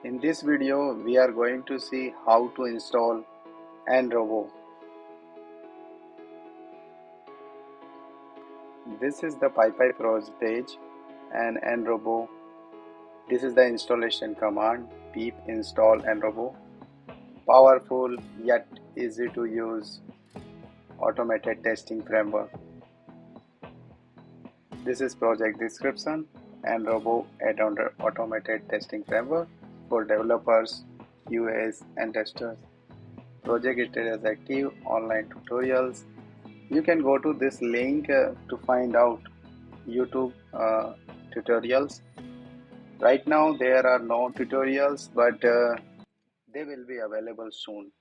In this video, we are going to see how to install nRoBo. This is the PyPy Pros page and nRoBo. This is the installation command pip install nRoBo. Powerful yet easy to use automated testing framework. This is project description. nRoBo add-on automated testing framework for developers, QAs and testers. Project status active, online tutorials. You can go to this link to find out YouTube tutorials. Right now there are no tutorials, but they will be available soon.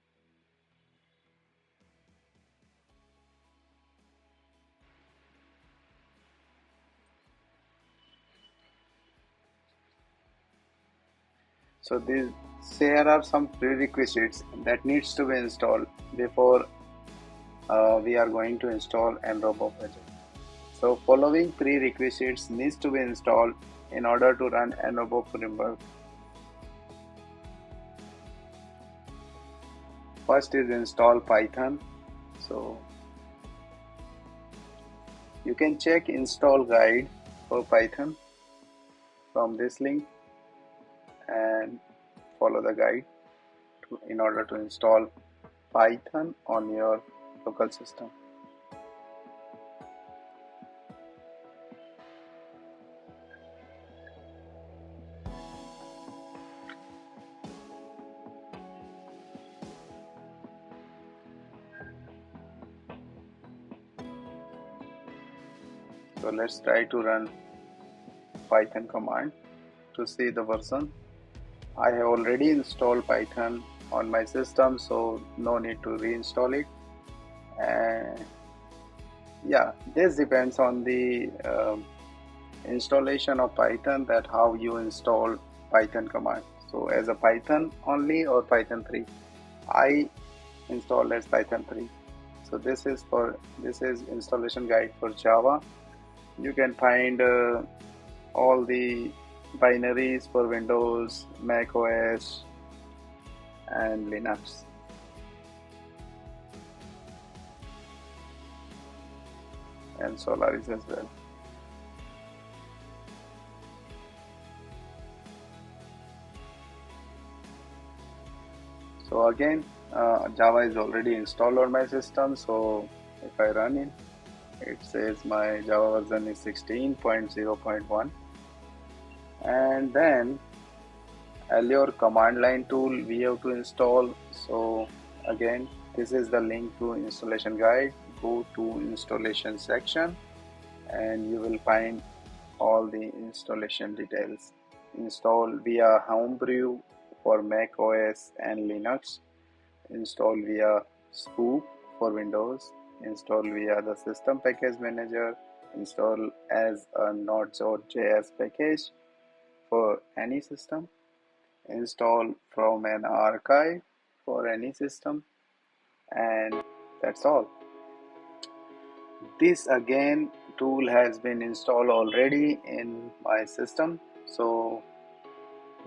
So there are some prerequisites that needs to be installed before we are going to install nRoBo project. So following prerequisites needs to be installed in order to run nRoBo framework. First is install Python. So you can check install guide for Python from this link and follow the guide in order to install Python on your local system. So let's try to run Python command to see the version. I have already installed Python on my system, so no need to reinstall it. And yeah, this depends on the installation of Python, that how you install Python command. So as a Python only or Python 3, I installed as Python 3. So this is installation guide for Java. You can find all the binaries for Windows, Mac OS and Linux. And Solaris as well. So again, Java is already installed on my system. So if I run it says my Java version is 16.0.1. And then Allure command line tool we have to install. So again, this is the link to installation guide. Go to installation section and you will find all the installation details. Install via Homebrew for Mac OS and Linux. Install via Spook for Windows. Install via the System Package Manager. Install as a Node.js package for any system. Install from an archive for any system, and that's all. This again tool has been installed already in my system, so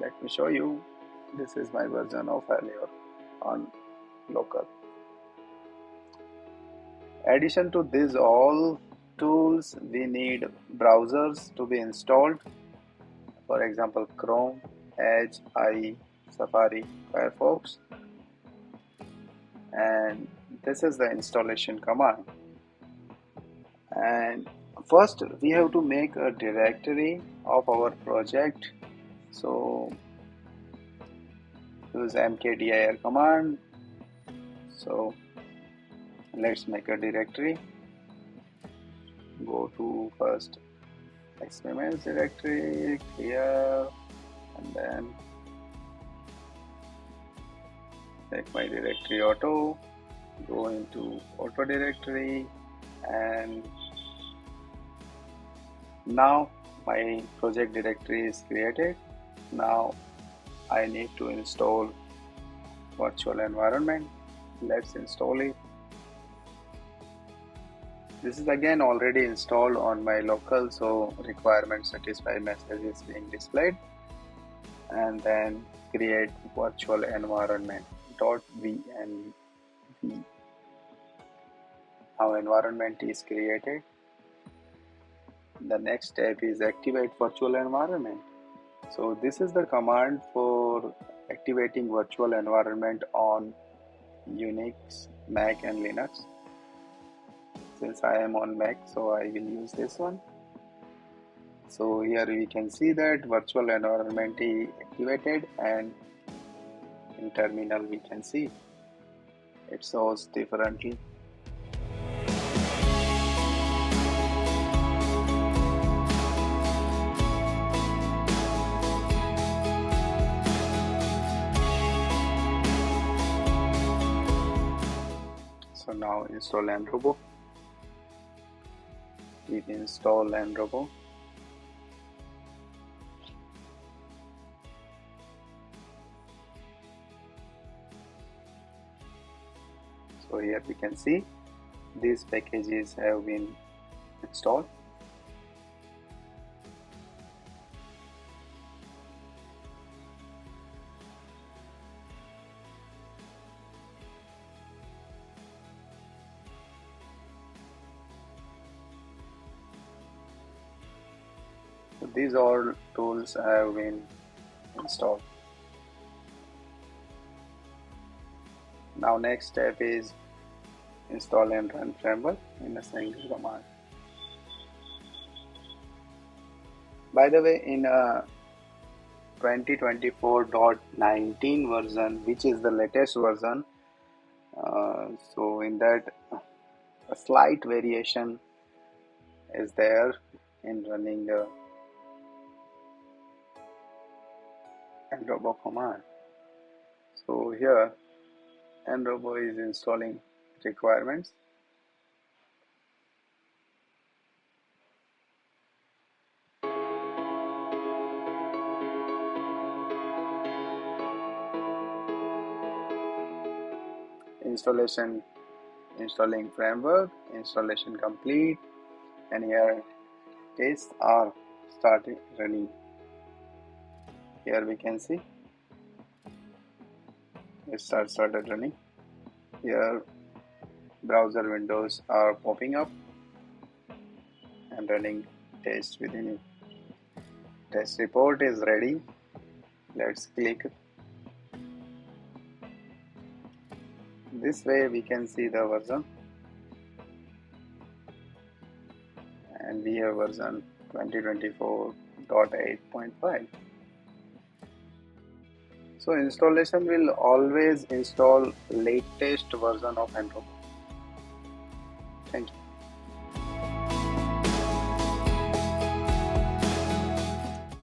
let me show you. This is my version of Allure on local. Addition to these all tools, we need browsers to be installed. For example, Chrome, Edge, IE, Safari, Firefox. And this is the installation command. And first we have to make a directory of our project. So use mkdir command. So let's make a directory. Go to first experiments directory, clear, and then take my directory auto, go into auto directory, and now my project directory is created. Now I need to install virtual environment. Let's install it. This is again already installed on my local, so requirement satisfied message is being displayed. And then create virtual environment .vnv. Our environment is created. The next step is activate virtual environment. So this is the command for activating virtual environment on Unix, Mac and Linux. Since I am on Mac, so I will use this one. So here we can see that virtual environment is activated, and in terminal we can see it shows differently. So now install nRoBo. Click install nRoBo. So here we can see these packages have been installed. So these all tools have been installed. Now next step is install and run framework in a single command. By the way, in 2024.19 version, which is the latest version, so in that a slight variation is there in running the nRoBo command. So here nRoBo is installing requirements. Installing framework, installation complete, and here tests are started running. Here we can see it started running. Here browser windows are popping up and running tests within it. Test report is ready. Let's click. This way we can see the version, and we have version 2024.8.5. So installation will always install latest version of nRoBo. Thank you.